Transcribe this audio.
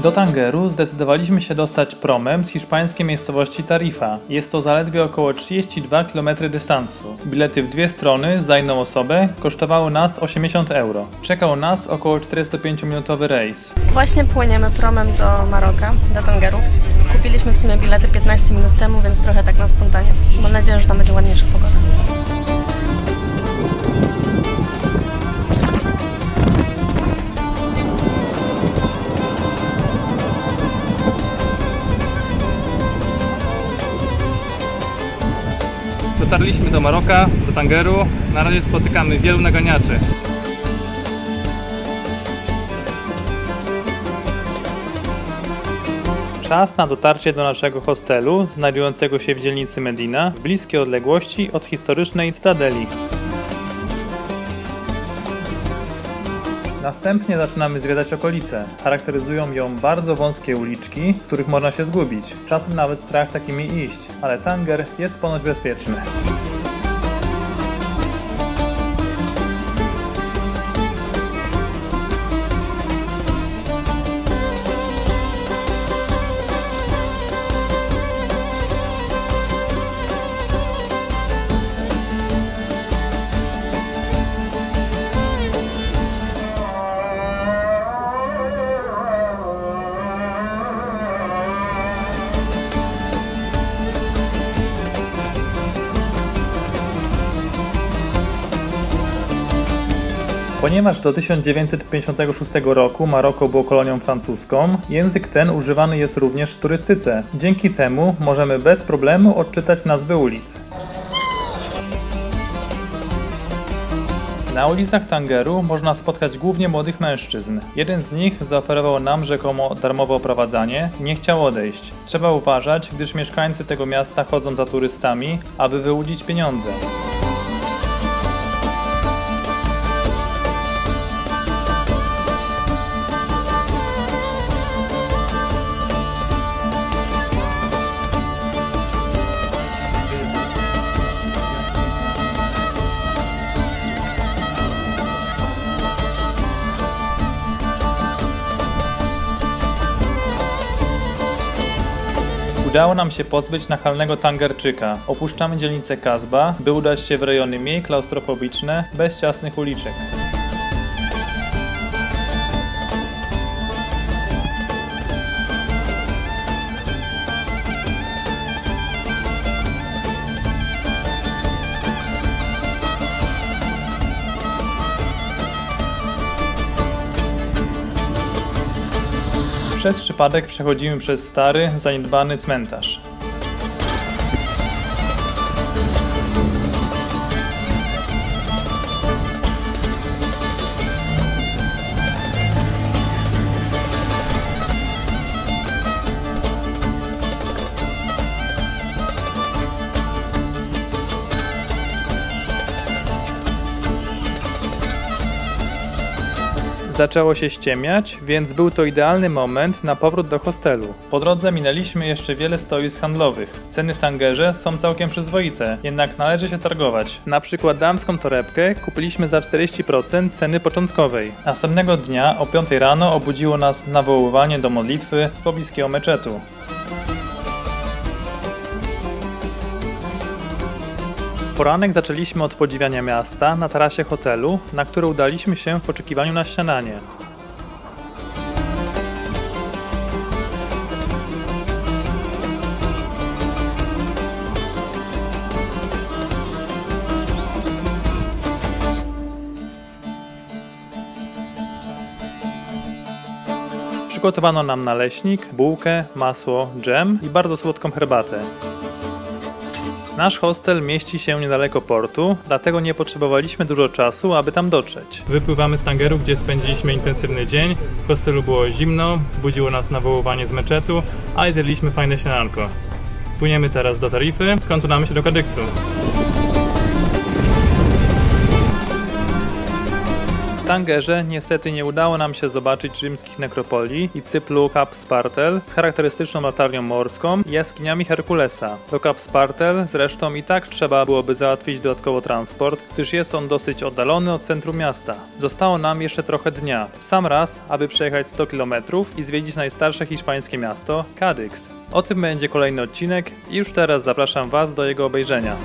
Do Tangeru zdecydowaliśmy się dostać promem z hiszpańskiej miejscowości Tarifa. Jest to zaledwie około 32 km dystansu. Bilety w dwie strony za jedną osobę kosztowały nas 80 euro. Czekał nas około 45-minutowy rejs. Właśnie płyniemy promem do Maroka, do Tangeru. Kupiliśmy w sumie bilety 15 minut temu, więc trochę tak na spontanie. Mam nadzieję, że tam będzie ładniejsza pogoda. Dotarliśmy do Maroka, do Tangeru. Na razie spotykamy wielu naganiaczy. Czas na dotarcie do naszego hostelu, znajdującego się w dzielnicy Medina, w bliskiej odległości od historycznej Cytadeli. Następnie zaczynamy zwiedzać okolice. Charakteryzują ją bardzo wąskie uliczki, w których można się zgubić. Czasem nawet strach takimi iść, ale Tanger jest ponoć bezpieczny. Ponieważ do 1956 roku Maroko było kolonią francuską, język ten używany jest również w turystyce. Dzięki temu możemy bez problemu odczytać nazwy ulic. Na ulicach Tangeru można spotkać głównie młodych mężczyzn. Jeden z nich zaoferował nam rzekomo darmowe oprowadzanie i nie chciał odejść. Trzeba uważać, gdyż mieszkańcy tego miasta chodzą za turystami, aby wyłudzić pieniądze. Udało nam się pozbyć nachalnego Tangerczyka. Opuszczamy dzielnicę Kasba, by udać się w rejony mniej klaustrofobiczne, bez ciasnych uliczek. Przez przypadek przechodzimy przez stary, zaniedbany cmentarz. Zaczęło się ściemniać, więc był to idealny moment na powrót do hostelu. Po drodze minęliśmy jeszcze wiele stoisk handlowych. Ceny w Tangerze są całkiem przyzwoite, jednak należy się targować. Na przykład damską torebkę kupiliśmy za 40% ceny początkowej. Następnego dnia o 5 rano obudziło nas nawoływanie do modlitwy z pobliskiego meczetu. Poranek zaczęliśmy od podziwiania miasta na tarasie hotelu, na który udaliśmy się w oczekiwaniu na śniadanie. Przygotowano nam naleśnik, bułkę, masło, dżem i bardzo słodką herbatę. Nasz hostel mieści się niedaleko portu, dlatego nie potrzebowaliśmy dużo czasu, aby tam dotrzeć. Wypływamy z Tangeru, gdzie spędziliśmy intensywny dzień. W hostelu było zimno, budziło nas nawoływanie z meczetu, a zjedliśmy fajne śniadanko. Płyniemy teraz do Tarify, skąd udamy się do Cadixu. Tangerze niestety nie udało nam się zobaczyć rzymskich nekropolii i cyplu Kap Spartel z charakterystyczną latarnią morską i jaskiniami Herkulesa. Do Kap Spartel zresztą i tak trzeba byłoby załatwić dodatkowo transport, gdyż jest on dosyć oddalony od centrum miasta. Zostało nam jeszcze trochę dnia, w sam raz, aby przejechać 100 km i zwiedzić najstarsze hiszpańskie miasto, Cadix. O tym będzie kolejny odcinek i już teraz zapraszam Was do jego obejrzenia.